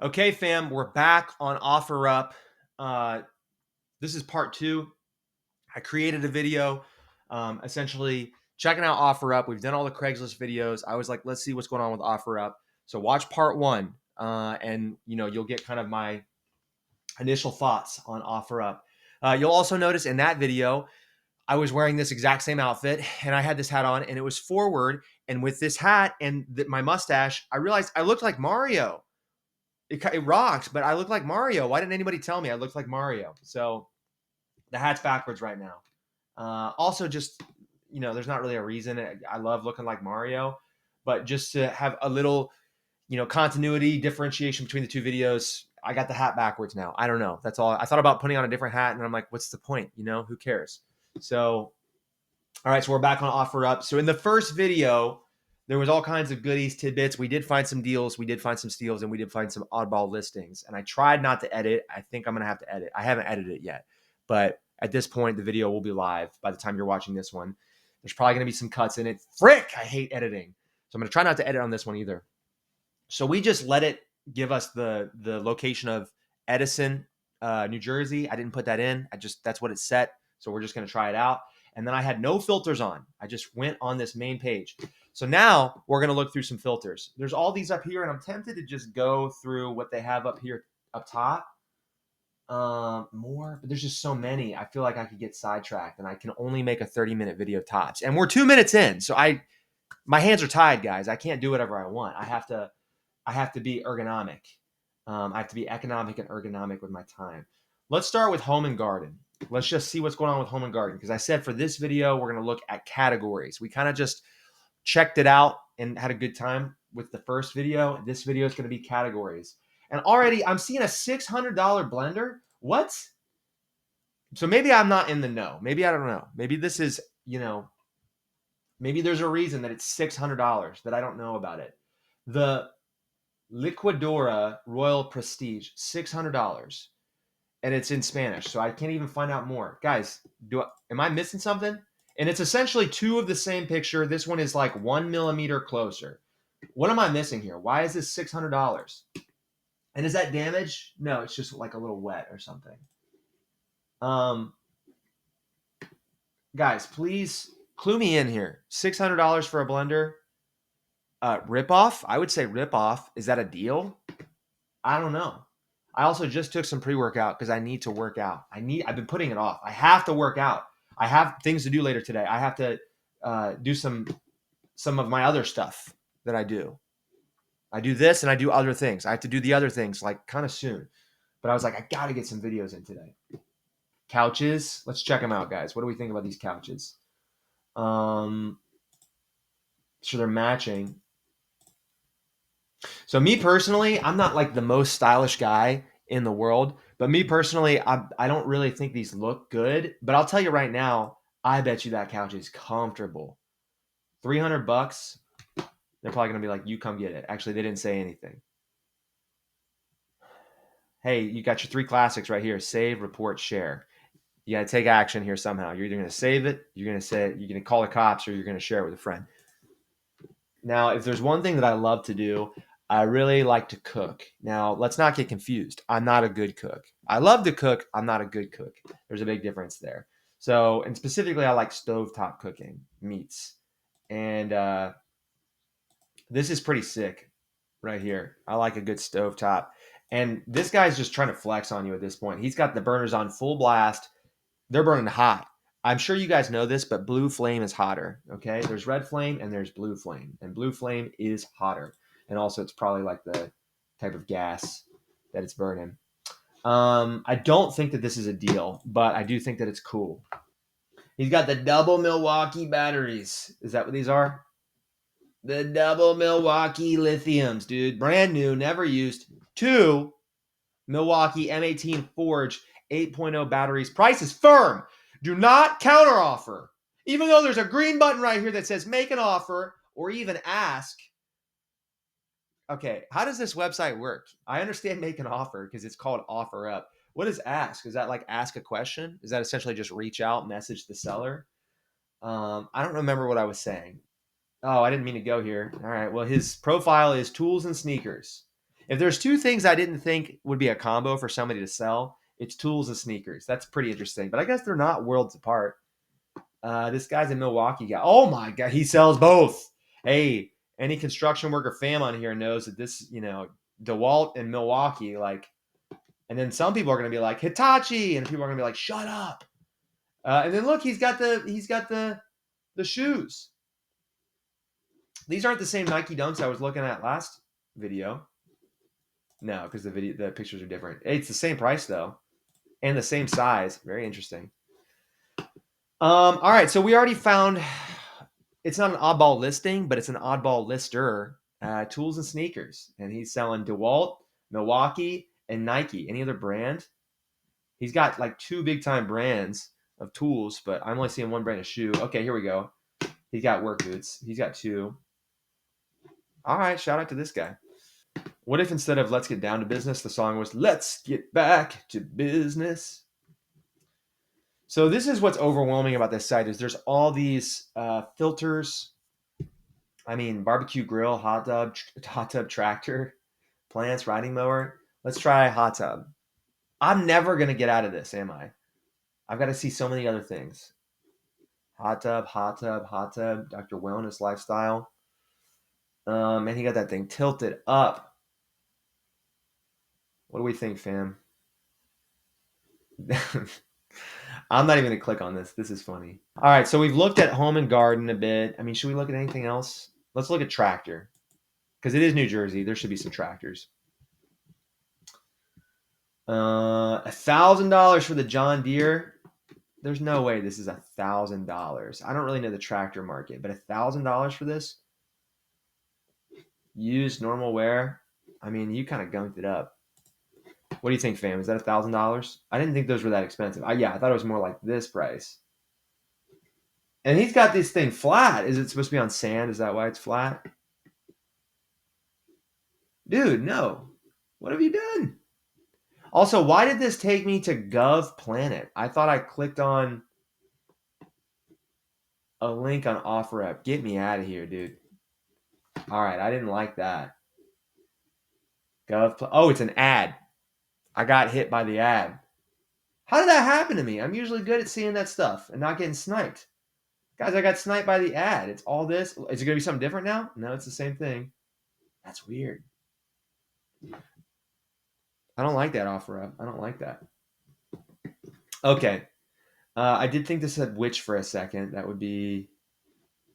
Okay, fam, we're back on OfferUp. Uh, this is part two. I created a video, essentially checking out OfferUp. We've done all the Craigslist videos. I was like, let's see what's going on with OfferUp. So watch part one, and you'll get kind of my initial thoughts on OfferUp. You'll also notice in that video, I was wearing this exact same outfit, and I had this hat on, and it was forward. And with this hat and my mustache, I realized I looked like Mario. It rocks, but I look like Mario. Why didn't anybody tell me I looked like Mario? So the hat's backwards right now. Also, just there's not really a reason. I love looking like Mario, but just to have a little, continuity differentiation between the two videos, I got the hat backwards now. I don't know. That's all. I thought about putting on a different hat, and I'm like, what's the point? Who cares? So, all right, so we're back on OfferUp. So in the first video, there was all kinds of goodies, tidbits. We did find some deals, we did find some steals, and we did find some oddball listings. And I tried not to edit. I think I'm going to have to edit. I haven't edited it yet. But at this point, the video will be live by the time you're watching this one. There's probably going to be some cuts in it. Frick, I hate editing. So I'm going to try not to edit on this one either. So we just let it give us the location of Edison, New Jersey. I didn't put that in. That's what it's set. So we're just going to try it out. And then I had no filters on. I just went on this main page. So now we're going to look through some filters. There's all these up here, and I'm tempted to just go through what they have up here up top. More, but there's just so many. I feel like I could get sidetracked, and I can only make a 30-minute video tops. And we're 2 minutes in, so my hands are tied, guys. I can't do whatever I want. I have to be ergonomic. I have to be economic and ergonomic with my time. Let's start with home and garden. Let's just see what's going on with home and garden. Because I said for this video, we're going to look at categories. We kind of just checked it out and had a good time with the first video. This video is going to be categories. And already I'm seeing a $600 blender. What? So maybe I'm not in the know. Maybe I don't know. Maybe this is, maybe there's a reason that it's $600 that I don't know about it. The Liquidora Royal Prestige, $600. And it's in Spanish, so I can't even find out more. Guys, am I missing something? And it's essentially two of the same picture. This one is like 1 millimeter closer. What am I missing here? Why is this $600? And is that damage? No, it's just like a little wet or something. Guys, please clue me in here. $600 for a blender. Rip off? I would say rip off. Is that a deal? I don't know. I also just took some pre-workout because I need to work out. I've been putting it off. I have to work out. I have things to do later today. I have to do some of my other stuff that I do. I do this and I do other things. I have to do the other things like kind of soon. But I was like, I got to get some videos in today. Couches. Let's check them out, guys. What do we think about these couches? So they're matching. So me personally, I'm not like the most stylish guy in the world, but me personally, I don't really think these look good. But I'll tell you right now, I bet you that couch is comfortable. $300. They're probably gonna be like, "You come get it." Actually, they didn't say anything. Hey, you got your three classics right here: save, report, share. You got to take action here somehow. You're either gonna save it, you're gonna call the cops, or you're gonna share it with a friend. Now, if there's one thing that I love to do, I really like to cook. Now, let's not get confused. I'm not a good cook. I love to cook. I'm not a good cook. There's a big difference there. So, and specifically, I like stovetop cooking meats. And this is pretty sick right here. I like a good stovetop. And this guy's just trying to flex on you at this point. He's got the burners on full blast. They're burning hot. I'm sure you guys know this, but blue flame is hotter. Okay. There's red flame and there's blue flame. And blue flame is hotter. And also, it's probably like the type of gas that it's burning. I don't think that this is a deal, but I do think that it's cool. He's got the double Milwaukee batteries. Is that what these are? The double Milwaukee lithiums, dude. Brand new, never used. 2 Milwaukee M18 Forge 8.0 batteries. Price is firm. Do not counteroffer. Even though there's a green button right here that says make an offer or even ask. Okay, how does this website work? I understand make an offer because it's called OfferUp. What is ask? Is that like ask a question? Is that essentially just reach out, message the seller? I don't remember what I was saying. Oh, I didn't mean to go here. All right, well, his profile is tools and sneakers. If there's two things I didn't think would be a combo for somebody to sell, it's tools and sneakers. That's pretty interesting. But I guess they're not worlds apart. This guy's a Milwaukee guy. Oh my God, he sells both. Hey, any construction worker fam on here knows that this, DeWalt and Milwaukee, like, and then some people are going to be like Hitachi, and people are going to be like, shut up. And then look, he's got the shoes. These aren't the same Nike Dunks I was looking at last video. No, because the pictures are different. It's the same price though, and the same size. Very interesting. All right, so we already found it's not an oddball listing, but it's an oddball lister. Tools and sneakers, and he's selling DeWalt, Milwaukee, and Nike. Any other brand? He's got like two big time brands of tools, but I'm only seeing one brand of shoe. Okay, here we go. He's got work boots. He's got two. All right, shout out to this guy. What if instead of "Let's get down to business," the song was "Let's get back to business"? So this is what's overwhelming about this site is there's all these filters. I mean, barbecue grill, hot tub tractor, plants, riding mower. Let's try hot tub. I'm never gonna get out of this, am I? I've got to see so many other things. Hot tub, hot tub, hot tub. Dr. Wellness Lifestyle. And he got that thing tilted up. What do we think, fam? I'm not even gonna click on this. This is funny. All right, so we've looked at home and garden a bit. I mean, should we look at anything else? Let's look at tractor because it is New Jersey. There should be some tractors. $1,000 for the John Deere. There's no way this is $1,000. I don't really know the tractor market, but $1,000 for this used normal wear. I mean, you kind of gunked it up. What do you think, fam? Is that $1,000? I didn't think those were that expensive. I thought it was more like this price. And he's got this thing flat. Is it supposed to be on sand? Is that why it's flat? Dude, no. What have you done? Also, why did this take me to Gov Planet? I thought I clicked on a link on OfferUp. Get me out of here, dude. All right, I didn't like that. Oh, it's an ad. I got hit by the ad. How did that happen to me? I'm usually good at seeing that stuff and not getting sniped. Guys, I got sniped by the ad. It's all this. Is it going to be something different now? No, it's the same thing. That's weird. I don't like that OfferUp. I don't like that. Okay. I did think this said witch for a second. That would be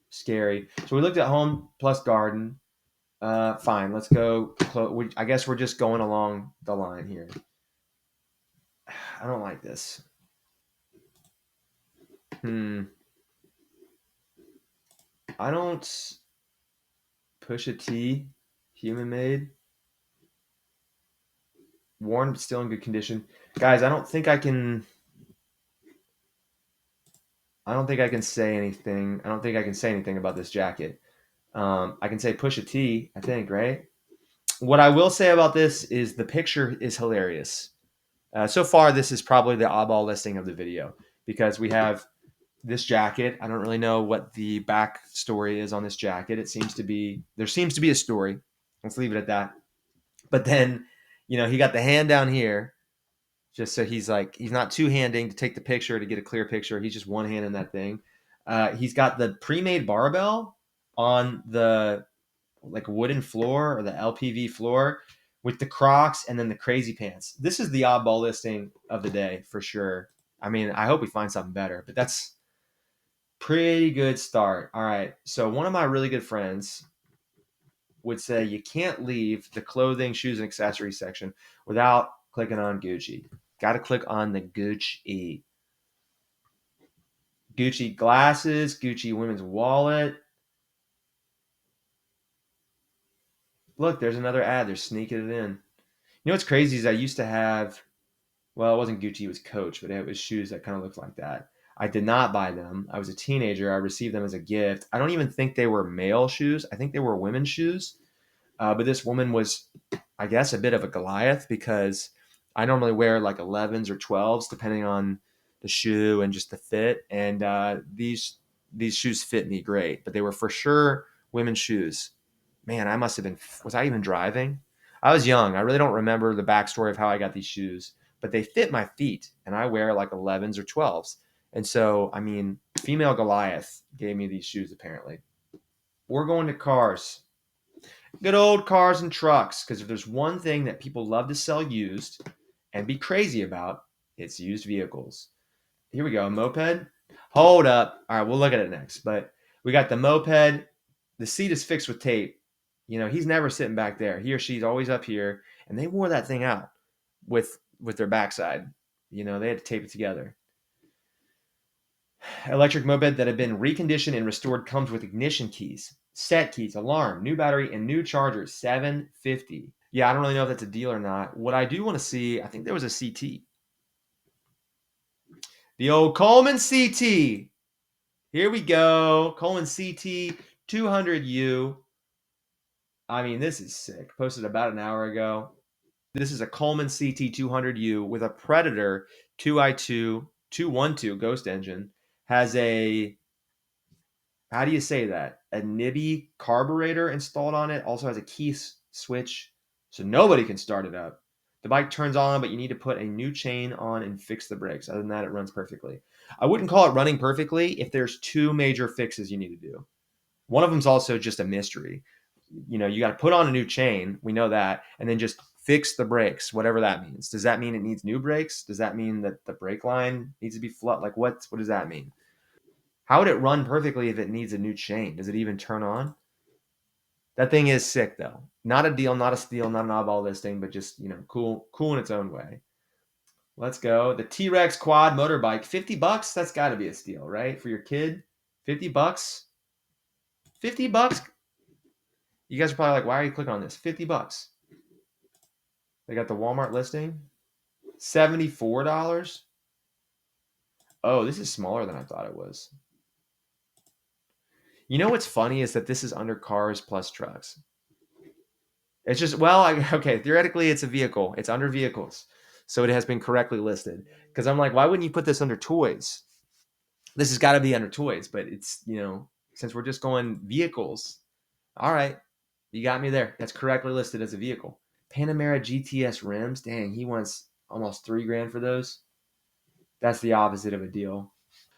scary. So we looked at home plus garden. Fine. Let's go. I guess we're just going along the line here. I don't like this. I don't push a T, human made, worn but still in good condition. Guys, I don't think I can say anything. I don't think I can say anything about this jacket. I can say push a T, I think, right? What I will say about this is the picture is hilarious. So far, this is probably the oddball listing of the video because we have this jacket. I don't really know what the back story is on this jacket. There seems to be a story. Let's leave it at that. But then, he got the hand down here just so he's not two-handing to take the picture to get a clear picture. He's just one hand in that thing. He's got the pre-made barbell on the wooden floor or the LPV floor with the Crocs and then the crazy pants. This is the oddball listing of the day for sure. I mean, I hope we find something better, but that's pretty good start. All right. So one of my really good friends would say you can't leave the clothing, shoes, and accessories section without clicking on Gucci. Got to click on the Gucci. Gucci glasses, Gucci women's wallet. Look, there's another ad. They're sneaking it in. You know what's crazy is I used to have, well, it wasn't Gucci, it was Coach, but it was shoes that kind of looked like that. I did not buy them. I was a teenager. I received them as a gift. I don't even think they were male shoes. I think they were women's shoes. But this woman was, I guess, a bit of a Goliath because I normally wear like 11s or 12s, depending on the shoe and just the fit. And these shoes fit me great, but they were for sure women's shoes. Man, I must have been, was I even driving? I was young. I really don't remember the backstory of how I got these shoes, but they fit my feet, and I wear like 11s or 12s. And so, I mean, female Goliath gave me these shoes apparently. We're going to cars. Good old cars and trucks. Because if there's one thing that people love to sell used and be crazy about, it's used vehicles. Here we go. Moped. Hold up. All right, we'll look at it next. But we got the moped. The seat is fixed with tape. You know, he's never sitting back there. He or she's always up here. And they wore that thing out with their backside. You know, they had to tape it together. Electric moped that had been reconditioned and restored comes with ignition keys, set keys, alarm, new battery, and new charger. $750. Yeah, I don't really know if that's a deal or not. What I do want to see, I think there was a CT. The old Coleman CT. Here we go. Coleman CT 200U. I mean, this is sick. Posted about an hour ago. This is a Coleman CT 200U with a Predator 2i2 212 Ghost engine. Has a, how do you say that? A Nibby carburetor installed on it. Also has a key switch, so nobody can start it up. The bike turns on, but you need to put a new chain on and fix the brakes. Other than that, it runs perfectly. I wouldn't call it running perfectly if there's two major fixes you need to do. One of them's also just a mystery. You know, you got to put on a new chain. We know that. And then just fix the brakes, whatever that means. Does that mean it needs new brakes? Does that mean that the brake line needs to be flat? Like, what does that mean? How would it run perfectly if it needs a new chain? Does it even turn on? That thing is sick, though. Not a deal, not a steal, not an oddball listing, but just, you know, cool in its own way. Let's go. The T-Rex quad motorbike, $50. That's got to be a steal, right? For your kid, $50. $50. You guys are probably like, why are you clicking on this? $50. They got the Walmart listing. $74. Oh, this is smaller than I thought it was. You know what's funny is that this is under cars plus trucks. It's just, well, okay, theoretically it's a vehicle. It's under vehicles. So it has been correctly listed. Because I'm like, why wouldn't you put this under toys? This has got to be under toys, but it's, you know, since we're just going vehicles, all right, you got me there. That's correctly listed as a vehicle. Panamera GTS rims, dang, he wants almost $3,000 for those. That's the opposite of a deal.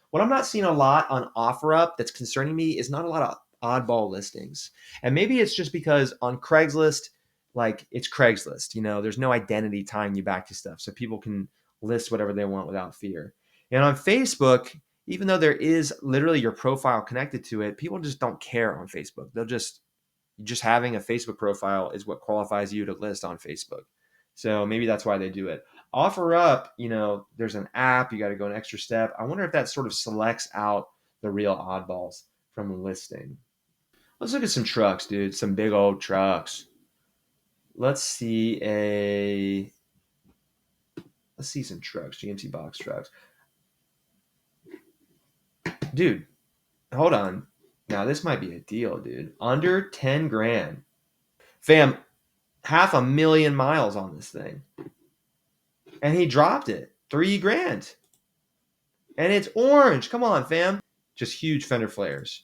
What I'm not seeing a lot on OfferUp that's concerning me is not a lot of oddball listings. And maybe it's just because on Craigslist, like it's Craigslist, you know, there's no identity tying you back to stuff. So people can list whatever they want without fear. And on Facebook, even though there is literally your profile connected to it, people just don't care on Facebook. They'll just having a Facebook profile is what qualifies you to list on Facebook. So maybe that's why they do it. OfferUp, you know, there's an app, you got to go an extra step. I wonder if that sort of selects out the real oddballs from listing. Let's look at some trucks, dude. Some big old trucks. Let's see some trucks, GMC box trucks. Dude, hold on. Now this might be a deal, dude. Under 10 grand. Fam, 500,000 miles on this thing. And he dropped it. $3,000. And it's orange. Come on, fam. Just huge fender flares.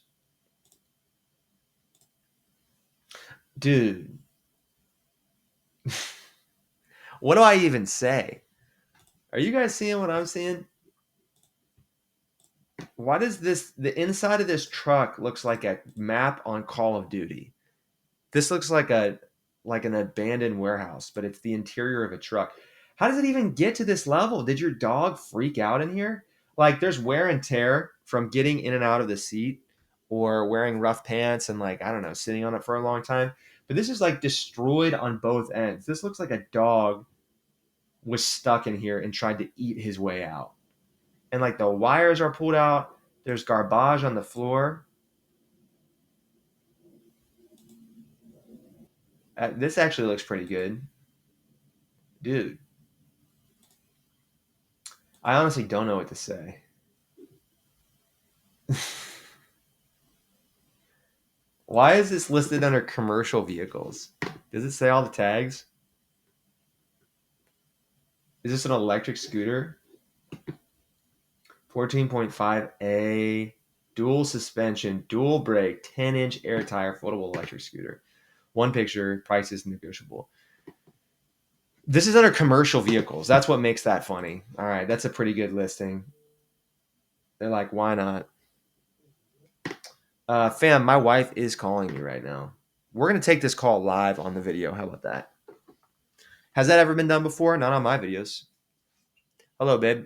Dude. What do I even say? Are you guys seeing what I'm seeing? Why does the inside of this truck looks like a map on Call of Duty? This looks like an abandoned warehouse, but it's the interior of a truck. How does it even get to this level? Did your dog freak out in here? Like there's wear and tear from getting in and out of the seat or wearing rough pants and like, I don't know, sitting on it for a long time. But this is like destroyed on both ends. This looks like a dog was stuck in here and tried to eat his way out. And like the wires are pulled out. There's garbage on the floor. This actually looks pretty good. Dude, I honestly don't know what to say. Why is this listed under commercial vehicles? Does it say all the tags? Is this an electric scooter? 14.5A, dual suspension, dual brake, 10-inch air tire, foldable electric scooter. One picture, price is negotiable. This is under commercial vehicles. That's what makes that funny. All right, that's a pretty good listing. They're like, why not? Fam, my wife is calling me right now. We're gonna take this call live on the video. How about that? Has that ever been done before? Not on my videos. Hello, babe.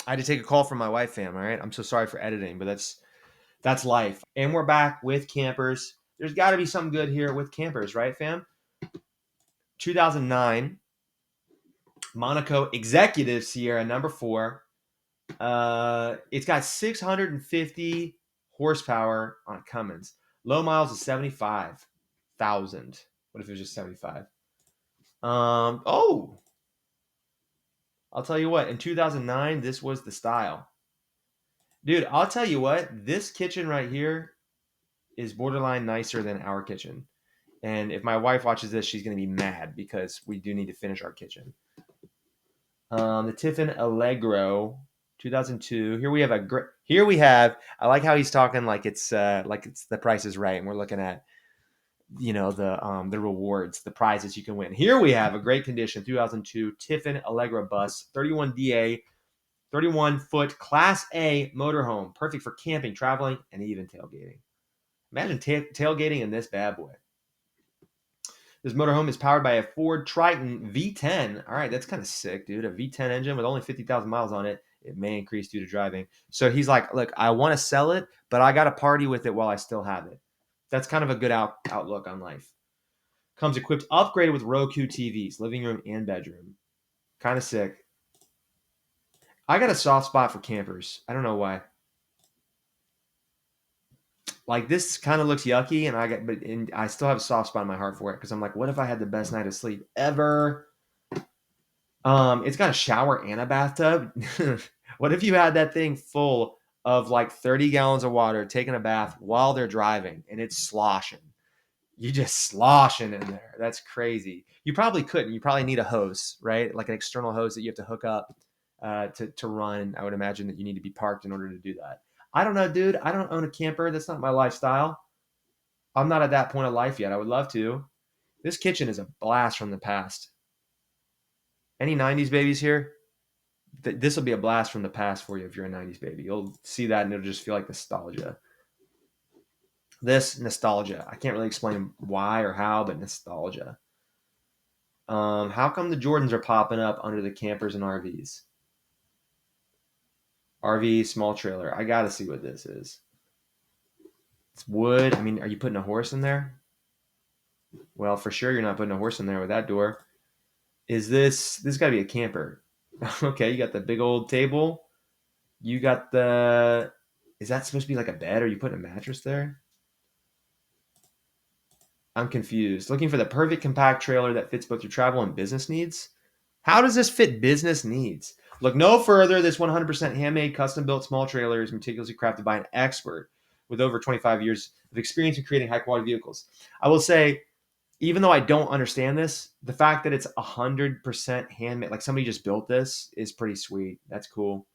I had to take a call from my wife, fam. All right, I'm so sorry for editing, but that's life. And we're back with campers. There's got to be something good here with campers, right, fam? 2009 Monaco Executive Sierra number 4. It's got 650 horsepower on a Cummins. Low miles is 75,000. What if it was just 75? Oh, I'll tell you what. In 2009, this was the style, dude. I'll tell you what. This kitchen right here is borderline nicer than our kitchen. And if my wife watches this, she's going to be mad because we do need to finish our kitchen. The Tiffin Allegro, 2002. Here we have a great. Here we have. I like how he's talking like it's the Price is Right, and we're looking at the rewards, the prizes you can win. Here we have a great condition 2002 Tiffin Allegro bus, 31 DA, 31-foot Class A motorhome, perfect for camping, traveling, and even tailgating. Imagine tailgating in this bad boy. This motorhome is powered by a Ford Triton V10. All right, that's kind of sick, dude. A V10 engine with only 50,000 miles on it. It may increase due to driving. So he's like, look, I want to sell it, but I got to party with it while I still have it. That's kind of a good outlook on life. Comes equipped, upgraded with Roku TVs, living room and bedroom. Kind of sick. I got a soft spot for campers. I don't know why. Like this kind of looks yucky, and I still have a soft spot in my heart for it because I'm like, what if I had the best night of sleep ever? It's got a shower and a bathtub. What if you had that thing full of like 30 gallons of water, taking a bath while they're driving, and it's sloshing? You just sloshing in there. That's crazy. You probably couldn't. You probably need a hose, right? Like an external hose that you have to hook up to run. I would imagine that you need to be parked in order to do that. I don't know, dude. I don't own a camper. That's not my lifestyle. I'm not at that point of life yet. I would love to. This kitchen is a blast from the past. Any 90s babies here? This will be a blast from the past for you if you're a 90s baby. You'll see that and it'll just feel like nostalgia. This nostalgia. I can't really explain why or how, but nostalgia. How come the Jordans are popping up under the campers and RVs? RV, small trailer. I got to see what this is. It's wood. I mean, are you putting a horse in there? Well, for sure you're not putting a horse in there with that door. Is this got to be a camper? Okay, you got the big old table. You got the. Is that supposed to be like a bed? Are you putting a mattress there? I'm confused. Looking for the perfect compact trailer that fits both your travel and business needs. How does this fit business needs? Look no further. This 100% handmade, custom built small trailer is meticulously crafted by an expert with over 25 years of experience in creating high quality vehicles. I will say, even though I don't understand this, the fact that it's 100% handmade, like somebody just built this, is pretty sweet. That's cool.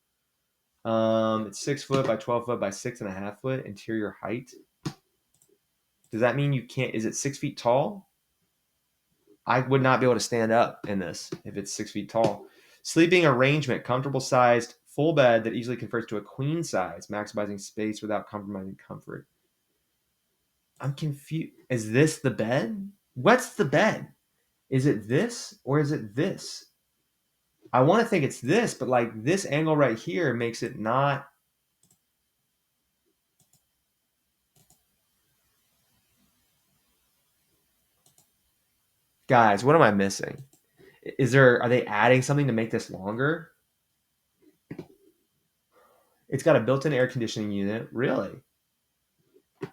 It's 6 foot by 12 foot by 6.5 foot interior height. Does that mean you can't? Is it 6 feet tall? I would not be able to stand up in this if it's 6 feet tall. Sleeping arrangement, comfortable sized full bed that easily converts to a queen size, maximizing space without compromising comfort. I'm confused. Is this the bed? What's the bed? Is it this or is it this? I want to think it's this, but like this angle right here makes it not. Guys, what am I missing? Are they adding something to make this longer? It's got a built-in air conditioning unit. Really?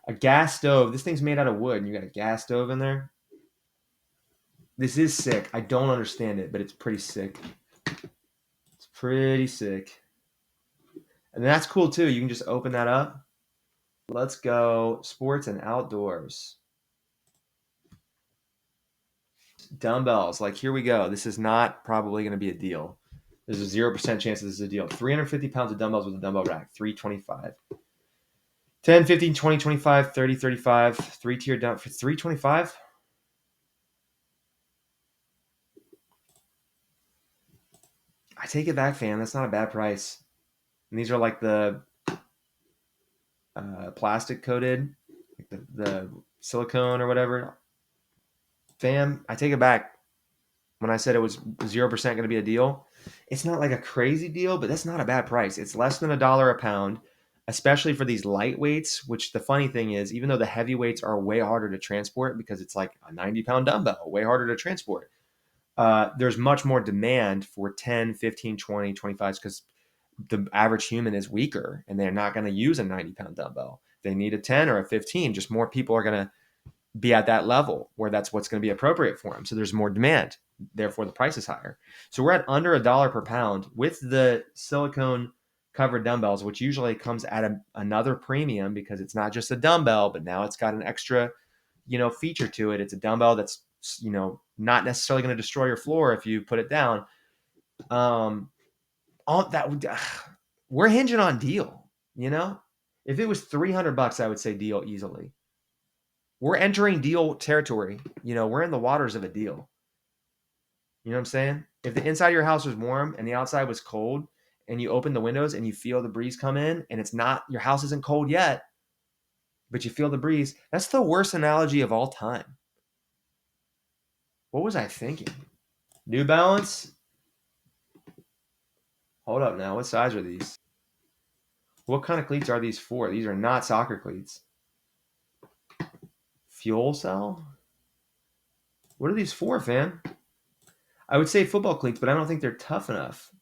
A gas stove. This thing's made out of wood, and you got a gas stove in there. This is sick. I don't understand it, but it's pretty sick. It's pretty sick. And that's cool too. You can just open that up. Let's go sports and outdoors. Dumbbells. Like here we go. This is not probably going to be a deal. There's a 0% chance this is a deal. 350 pounds of dumbbells with a dumbbell rack, 325. 10, 15, 20, 25, 30, 35, three-tier dump for 325. I take it back, fam. That's not a bad price. And these are like the plastic coated, like the silicone or whatever. Fam, I take it back. When I said it was 0% going to be a deal, it's not like a crazy deal, but that's not a bad price. It's less than $1 a pound, especially for these lightweights, which the funny thing is, even though the heavyweights are way harder to transport because it's like a 90-pound dumbbell, way harder to transport, there's much more demand for 10, 15, 20, 25s because the average human is weaker and they're not going to use a 90-pound dumbbell. They need a 10 or a 15. Just more people are going to be at that level where that's what's going to be appropriate for them. So there's more demand. Therefore, the price is higher. So we're at under $1 per pound with the silicone covered dumbbells, which usually comes at another premium because it's not just a dumbbell, but now it's got an extra, feature to it. It's a dumbbell that's, not necessarily going to destroy your floor if you put it down. All that we're hinging on deal. If it was $300, I would say deal easily. We're entering deal territory. We're in the waters of a deal. You know what I'm saying? If the inside of your house was warm and the outside was cold and you open the windows and you feel the breeze come in and it's not, your house isn't cold yet, but you feel the breeze, that's the worst analogy of all time. What was I thinking? New Balance? Hold up now. What size are these? What kind of cleats are these for? These are not soccer cleats. Fuel cell? What are these for, fam? I would say football cleats, but I don't think they're tough enough.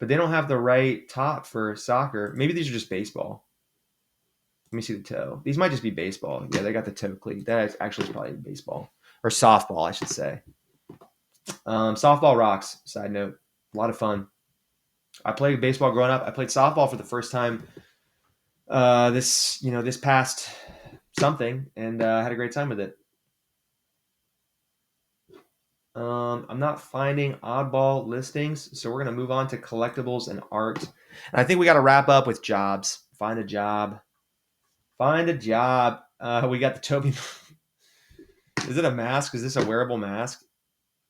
But they don't have the right top for soccer. Maybe these are just baseball. Let me see the toe. These might just be baseball. Yeah, they got the toe cleat. That actually is probably baseball. Or softball, I should say. Softball rocks, side note. A lot of fun. I played baseball growing up. I played softball for the first time this past something, and had a great time with it. I'm not finding oddball listings, so we're going to move on to collectibles and art. And I think we got to wrap up with jobs. Find a job. Find a job. We got the Toby. Is it a mask? Is this a wearable mask?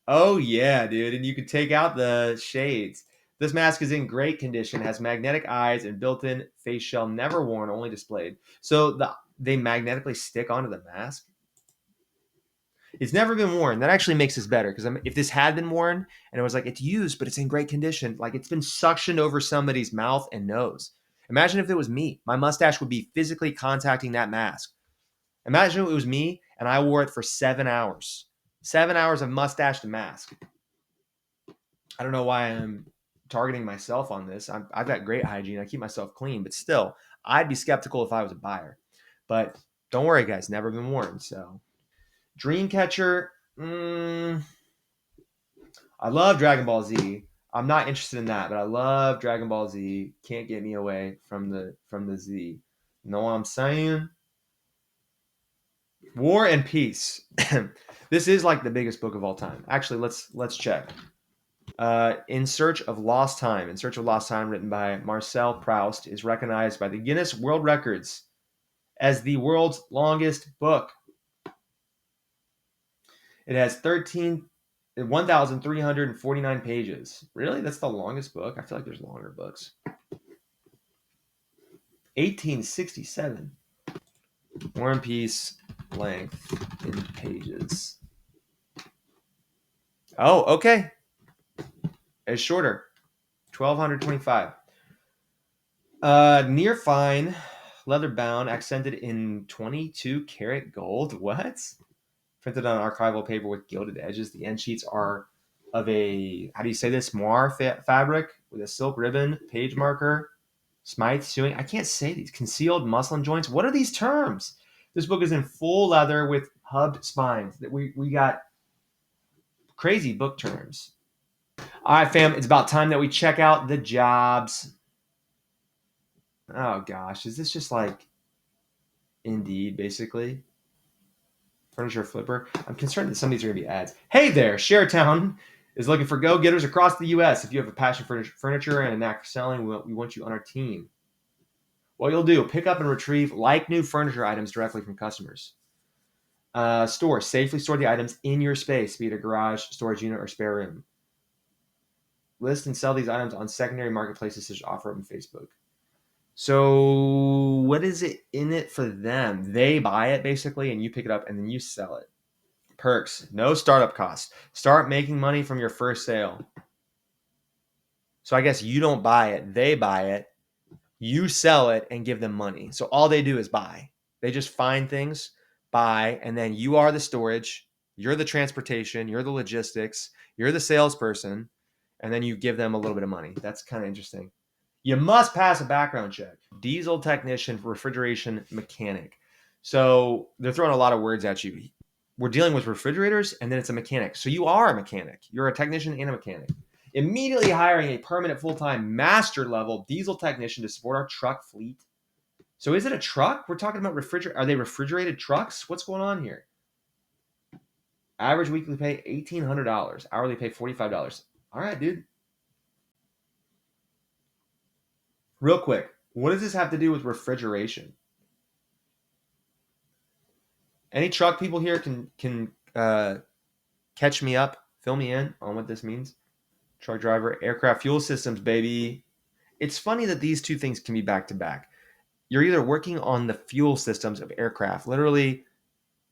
Oh, yeah, dude. And you can take out the shades. This mask is in great condition, has magnetic eyes and built-in face shell, never worn, only displayed. So they magnetically stick onto the mask. It's never been worn. That actually makes this better because if this had been worn and it was like it's used, but it's in great condition, like it's been suctioned over somebody's mouth and nose. Imagine if it was me. My mustache would be physically contacting that mask. Imagine if it was me and I wore it for 7 hours. 7 hours of mustache to mask. I don't know why I'm targeting myself on this. I've got great hygiene. I keep myself clean, but still, I'd be skeptical if I was a buyer. But don't worry, guys. Never been worn, so. Dreamcatcher. I love Dragon Ball Z. I'm not interested in that, but I love Dragon Ball Z. Can't get me away from the Z. Know what I'm saying? War and Peace. This is like the biggest book of all time. Actually, let's check. In Search of Lost Time. In Search of Lost Time, written by Marcel Proust, is recognized by the Guinness World Records as the world's longest book. It has 1,349 pages. Really? That's the longest book? I feel like there's longer books. 1867. War and Peace length in pages. Oh, okay. It's shorter. 1,225. Near fine, leather bound, accented in 22 karat gold. What? Printed on archival paper with gilded edges. The end sheets are of a, how do you say this, moire fabric with a silk ribbon, page marker, Smythe sewing. I can't say these. Concealed muslin joints. What are these terms? This book is in full leather with hubbed spines. We got crazy book terms. All right, fam. It's about time that we check out the jobs. Oh, gosh. Is this just like Indeed, basically? Furniture Flipper. I'm concerned that some of these are going to be ads. Hey there, Sharetown. is looking for go-getters across the U.S. If you have a passion for furniture and a knack for selling, we want you on our team. What you'll do, pick up and retrieve like new furniture items directly from customers. Store, safely store the items in your space, be it a garage, storage unit, or spare room. List and sell these items on secondary marketplaces such as OfferUp and Facebook. So what is it in it for them? They buy it basically, and you pick it up and then you sell it. Perks, no startup costs. Start making money from your first sale. So I guess you don't buy it, they buy it, you sell it and give them money. So all they do is buy. They just find things, buy, and then you are the storage, you're the transportation, you're the logistics, you're the salesperson, and then you give them a little bit of money. That's kind of interesting. You must pass a background check. Diesel technician, refrigeration mechanic. So they're throwing a lot of words at you. We're dealing with refrigerators, and then it's a mechanic. So you are a mechanic. You're a technician and a mechanic. Immediately hiring a permanent full-time master level diesel technician to support our truck fleet. So is it a truck? We're talking about are they refrigerated trucks? What's going on here? Average weekly pay $1,800. Hourly pay $45. All right, dude. Real quick, what does this have to do with refrigeration? Any truck people here can catch me up, fill me in on what this means? Truck driver, aircraft fuel systems, baby. It's funny that these two things can be back to back. You're either working on the fuel systems of aircraft, literally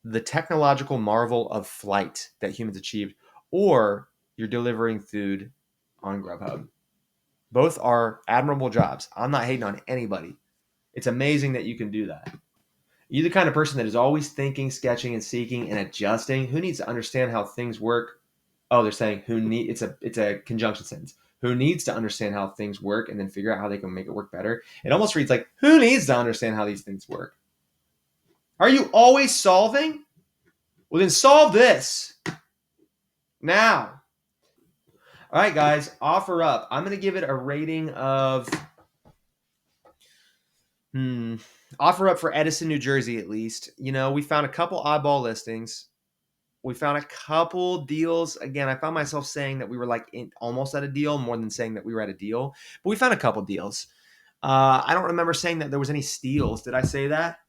the technological marvel of flight that humans achieved, or you're delivering food on Grubhub. Both are admirable jobs. I'm not hating on anybody. It's amazing that you can do that. You're the kind of person that is always thinking, sketching, and seeking and adjusting. Who needs to understand how things work? Oh, they're saying it's a conjunction sentence. Who needs to understand how things work and then figure out how they can make it work better? It almost reads like, who needs to understand how these things work? Are you always solving? Well, then solve this now. All right, guys, OfferUp. I'm going to give it a rating of OfferUp for Edison, New Jersey, at least. You know, we found a couple oddball listings. We found a couple deals. Again, I found myself saying that we were like almost at a deal more than saying that we were at a deal. But we found a couple deals. I don't remember saying that there was any steals. Did I say that?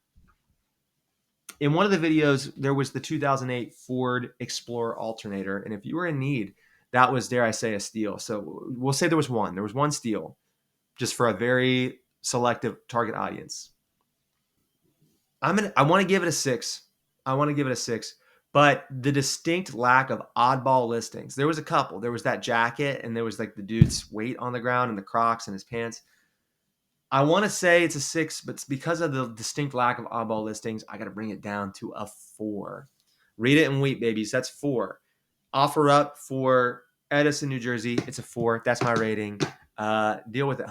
In one of the videos, there was the 2008 Ford Explorer alternator. And if you were in need, that was, dare I say, a steal. So we'll say there was one. There was one steal just for a very selective target audience. I want to give it a 6. But the distinct lack of oddball listings. There was a couple. There was that jacket, and there was like the dude's weight on the ground and the Crocs and his pants. I want to say it's a 6, but because of the distinct lack of oddball listings, I got to bring it down to a 4. Read it and weep, babies. That's 4. OfferUp for Edison, New Jersey. It's a 4. That's my rating. Deal with it.